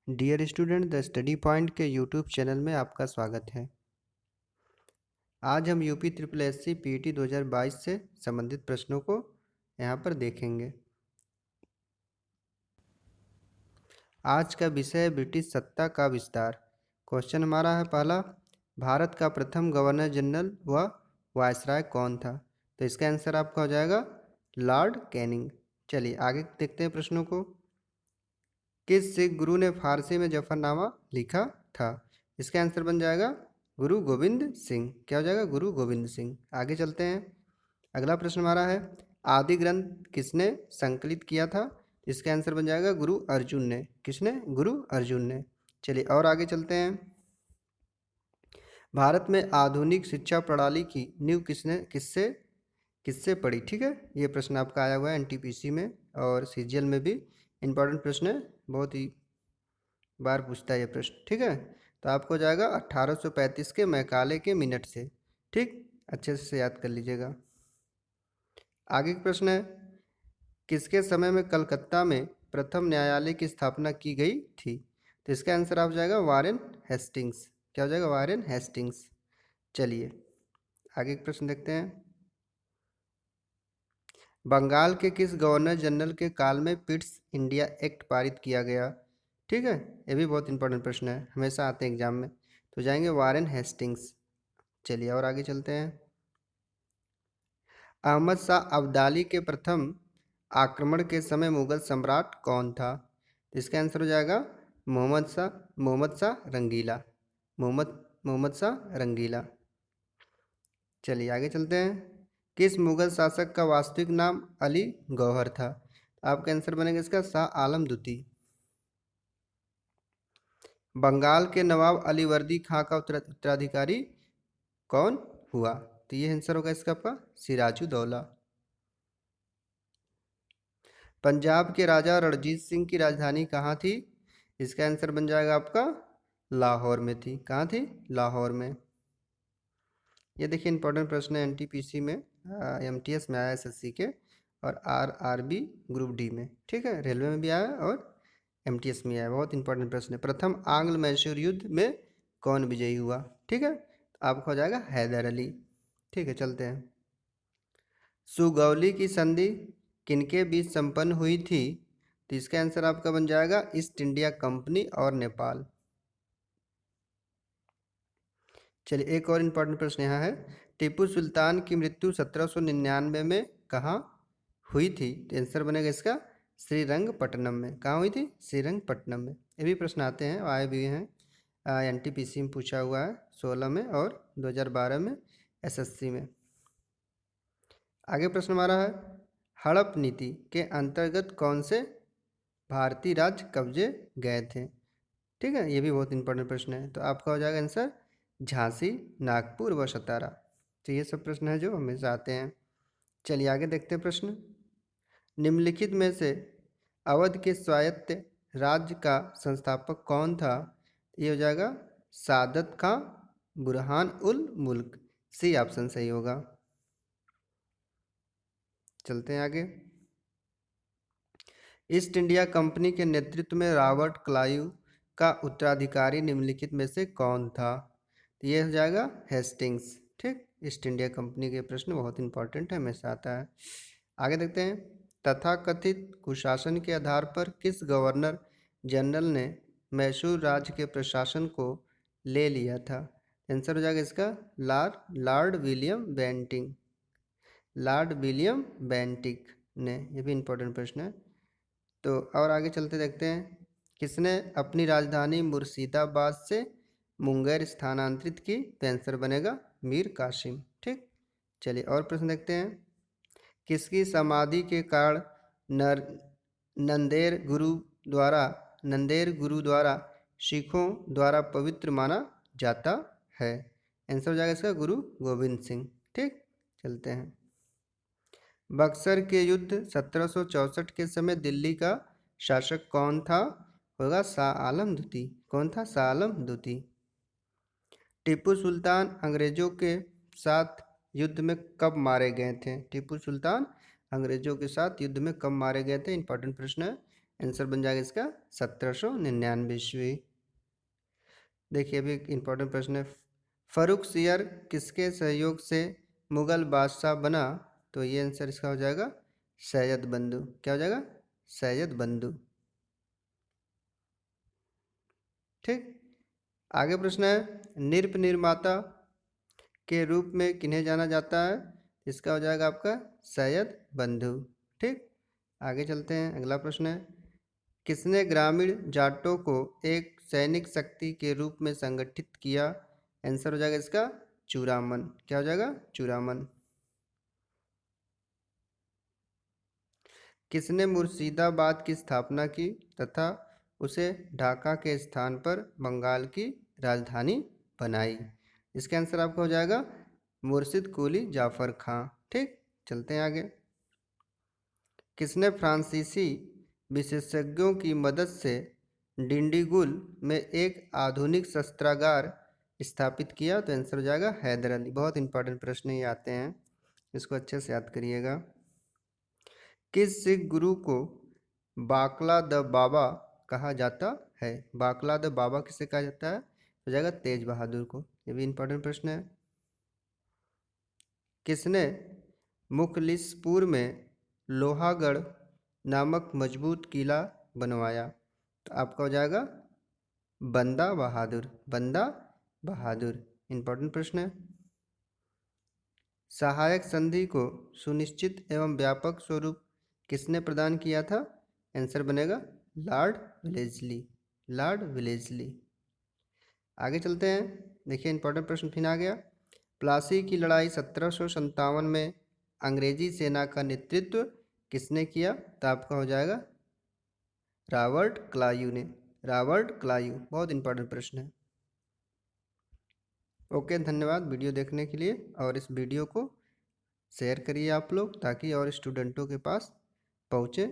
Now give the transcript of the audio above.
Dear student, the study point के YouTube channel में आपका स्वागत है। आज हम UP triple S C P 2022 से संबंधित प्रश्नों को यहाँ पर देखेंगे। आज का विषय है ब्रिटिश सत्ता का विस्तार। क्वेश्चन हमारा है पहला, भारत का प्रथम गवर्नर जनरल व वायसराय कौन था? तो इसका आंसर आपका हो जाएगा लॉर्ड कैनिंग। चलिए आगे देखते हैं प्रश्नों को। किस सिख गुरु ने फारसी में जफरनामा लिखा था? इसका आंसर बन जाएगा गुरु गोविंद सिंह। क्या हो जाएगा? गुरु गोविंद सिंह। आगे चलते हैं। अगला प्रश्न हमारा है, आदि ग्रंथ किसने संकलित किया था? इसका आंसर बन जाएगा गुरु अर्जुन ने। किसने? गुरु अर्जुन ने। चलिए और आगे चलते हैं। भारत में आधुनिक शिक्षा प्रणाली की नींव किससे किससे पड़ी? ठीक है, ये प्रश्न आपका आया हुआ है एनटीपीसी में और सीजीएल में भी इंपॉर्टेंट प्रश्न है, बहुत ही बार पूछता है ये प्रश्न। ठीक है, तो आपको जाएगा 1835 के मैकाले के मिनट से। ठीक, अच्छे से याद कर लीजिएगा। आगे का प्रश्न है, किसके समय में कलकत्ता में प्रथम न्यायालय की स्थापना की गई थी? तो इसका आंसर आप जाएगा वारेन हेस्टिंग्स। क्या हो जाएगा? Warren Hastings. चलिए आगे का प्रश्न देखते हैं। बंगाल के किस गवर्नर जनरल के काल में पिट्स इंडिया एक्ट पारित किया गया? ठीक है, ये भी बहुत इंपॉर्टेंट प्रश्न है, हमेशा आते हैं एग्जाम में। तो जाएंगे वारेन हेस्टिंग्स। चलिए और आगे चलते हैं। अहमद शाह अब्दाली के प्रथम आक्रमण के समय मुगल सम्राट कौन था? तो इसका आंसर हो जाएगा मोहम्मद शाह रंगीला। मोहम्मद शाह रंगीला। चलिए आगे चलते हैं। किस मुगल शासक का वास्तविक नाम अली गौहर था? आपका आंसर बनेगा इसका शाह आलम द्वितीय। बंगाल के नवाब अली वर्दी खां का उत्तराधिकारी कौन हुआ? तो ये आंसर होगा इसका आपका सिराजुद्दौला। पंजाब के राजा रणजीत सिंह की राजधानी कहाँ थी? इसका आंसर बन जाएगा आपका लाहौर में थी। कहाँ थी? लाहौर में। ये देखिए इंपॉर्टेंट प्रश्न है एनटीपीसी में, एमटीएस में आया, एसएससी के और आरआरबी ग्रुप डी में। ठीक है, रेलवे में भी आया और एमटीएस में आया, बहुत इंपॉर्टेंट प्रश्न है। प्रथम आंग्ल मैसूर युद्ध में कौन विजयी हुआ? ठीक है, आपका हो जाएगा हैदर अली। ठीक है, चलते हैं। सुगौली की संधि किनके बीच संपन्न हुई थी? तो इसका आंसर आपका बन जाएगा ईस्ट इंडिया कंपनी और नेपाल। चलिए एक और इम्पोर्टेंट प्रश्न यहाँ है, टीपू सुल्तान की मृत्यु 1799 में कहाँ हुई थी? तो आंसर बनेगा इसका श्रीरंगपट्टनम में। कहाँ हुई थी? श्रीरंगपट्टनम में। ये भी प्रश्न आते हैं, आए भी हैं, एनटीपीसी में पूछा हुआ है 16 में और 2012 में एसएससी में। आगे प्रश्न हमारा है, हड़प नीति के अंतर्गत कौन से भारतीय राज्य कब्जे गए थे? ठीक है, ये भी बहुत इंपॉर्टेंट प्रश्न है, तो आपका हो जाएगा आंसर झांसी, नागपुर व सतारा। तो ये सब प्रश्न है जो हमेशा आते हैं। चलिए आगे देखते हैं प्रश्न। निम्नलिखित में से अवध के स्वायत्त राज्य का संस्थापक कौन था? ये हो जाएगा सादत खां बुरहान उल मुल्क। सी ऑप्शन सही होगा। चलते हैं आगे। ईस्ट इंडिया कंपनी के नेतृत्व में रॉबर्ट क्लाइव का उत्तराधिकारी निम्नलिखित में से कौन था? तो ये हो जाएगा हेस्टिंग्स। ठीक, ईस्ट इंडिया कंपनी के प्रश्न बहुत इंपॉर्टेंट है, हमेशा आता है। आगे देखते हैं। तथाकथित कुशासन के आधार पर किस गवर्नर जनरल ने मैसूर राज्य के प्रशासन को ले लिया था? आंसर हो जाएगा इसका Lord William Bentinck. Lord William Bentinck ने। ये भी इंपॉर्टेंट प्रश्न है। तो और आगे चलते देखते हैं, किसने अपनी राजधानी मुर्शिदाबाद से मुंगेर स्थानांतरित की? तो आंसर बनेगा मीर कासिम। ठीक, चलिए और प्रश्न देखते हैं। किसकी समाधि के कारण नर नंदेर गुरुद्वारा सिखों द्वारा पवित्र माना जाता है? आंसर हो जाएगा इसका गुरु गोविंद सिंह। ठीक, चलते हैं। बक्सर के युद्ध 1764 के समय दिल्ली का शासक कौन था? होगा शाह आलम द्वितीय। कौन था? शाह आलम द्वितीय। टीपू सुल्तान अंग्रेजों के साथ युद्ध में कब मारे गए थे? टीपू सुल्तान अंग्रेजों के साथ युद्ध में कब मारे गए थे? इंपॉर्टेंट प्रश्न है, आंसर बन जाएगा इसका 1799 ईस्वी। देखिए अभी एक इम्पोर्टेंट प्रश्न है, फर्रुख सियर किसके सहयोग से मुगल बादशाह बना? तो ये आंसर इसका हो जाएगा सैयद बंधु। क्या हो जाएगा? सैयद बंधु। ठीक। आगे प्रश्न है, नृप निर्माता के रूप में किन्हें जाना जाता है? इसका हो जाएगा आपका सैयद बंधु। ठीक। आगे चलते हैं, अगला प्रश्न है, किसने ग्रामीण जाटों को एक सैनिक शक्ति के रूप में संगठित किया? आंसर हो जाएगा इसका चूड़ामन। क्या हो जाएगा? चूड़ामन। किसने मुर्शिदाबाद की स्थापना की तथा उसे ढाका के स्थान पर बंगाल की राजधानी बनाई? इसका आंसर आपका हो जाएगा मुर्शिद कुली जाफर खां। ठीक। चलते हैं आगे, किसने फ्रांसीसी विशेषज्ञों की मदद से डिंडीगुल में एक आधुनिक शस्त्रागार स्थापित किया? तो आंसर हो जाएगा हैदर अली। बहुत इंपॉर्टेंट प्रश्न ये आते हैं, इसको अच्छे से याद करिएगा। किस सिख गुरु को बाकला द बाबा कहा जाता है? बाकला द बाबा किसे कहा जाता है? हो जाएगा तेज बहादुर को। ये भी इंपॉर्टेंट प्रश्न है। किसने मुखलिसपुर में लोहागढ़ नामक मजबूत किला बनवाया? तो आपका हो जाएगा बंदा बहादुर। बंदा बहादुर। इंपॉर्टेंट प्रश्न है, सहायक संधि को सुनिश्चित एवं व्यापक स्वरूप किसने प्रदान किया था? आंसर बनेगा लॉर्ड विलेजली। Lord Wellesley. आगे चलते हैं, देखिए इंपॉर्टेंट प्रश्न फिर आ गया, प्लासी की लड़ाई 1757 में अंग्रेजी सेना का नेतृत्व किसने किया? तो आपका हो जाएगा रॉबर्ट क्लायू ने। Robert Clive. बहुत इंपॉर्टेंट प्रश्न है। ओके, धन्यवाद वीडियो देखने के लिए, और इस वीडियो को शेयर करिए आप लोग ताकि और स्टूडेंटों के पास पहुँचे।